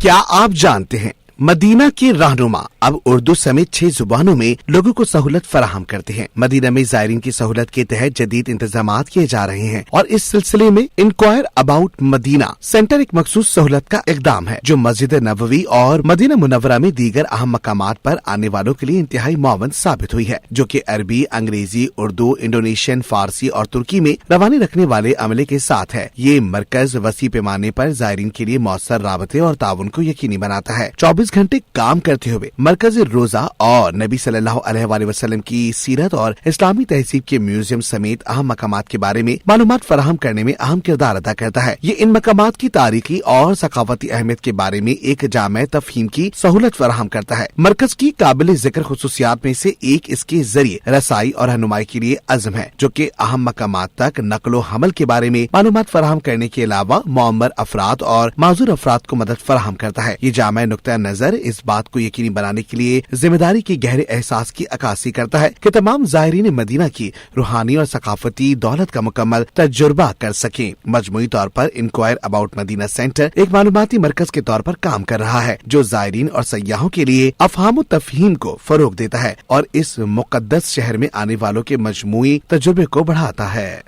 क्या आप जानते हैं मदीना के रहनुमा अब उर्दू समेत 6 जुबानों में लोगों को सहूलत फराहम करते हैं। मदीना में ज़ायरीन की सहूलत के तहत जदीद इंतजामात किए जा रहे हैं और इस सिलसिले में इंक्वायर अबाउट मदीना सेंटर एक मखसूस सहूलत का इकदाम है जो मस्जिद नबवी और मदीना मुनव्वरा में दीगर अहम मकामात पर आने वालों के लिए इंतहाई मुआवन साबित हुई है, जो कि अरबी, अंग्रेजी, उर्दू, इंडोनेशियन, फारसी और तुर्की में रवानी रखने वाले अमले के साथ है। ये मरकज वसी पैमाने पर ज़ायरीन के लिए मौसर राबते और ताउन को यकीनी बनाता है। 24 घंटे काम करते हुए मरकज रोजा और नबी सल्लल्लाहु अलैहि वसल्लम की सीरत और इस्लामी तहजीब के म्यूजियम समेत अहम मकामात के बारे में मालूमात फराहम करने में अहम किरदार अदा करता है। ये इन मकामात की तारीखी और सकाफती अहमियत के बारे में एक जामे तफहीम की सहूलत फराहम करता है। मरकज की काबिल जिक्र खुसूसियात में से एक इसके जरिए रसाई और रहनुमाई के लिए अज़्म है, जो कि अहम मकामात तक नकलो हमल के बारे में मालूमात फराहम करने के अलावा मुअम्मर अफराद और माजूर अफराद को मदद फराहम करता है। ये जामे नुक्ता नजर इस बात को यकीनी बनाने के लिए जिम्मेदारी के गहरे एहसास की अक्कासी करता है कि तमाम ज़ायरीन मदीना की रूहानी और सकाफती दौलत का मुकम्मल तजुर्बा कर सकें। मजमूई तौर पर इंक्वायर अबाउट मदीना सेंटर एक मालूमाती मरकज के तौर पर काम कर रहा है, जो ज़ायरीन और सयाहों के लिए अफहाम तफहीम को फरोग देता है और इस मुकद्दस शहर में आने वालों के मजमूई तजुर्बे को बढ़ाता है।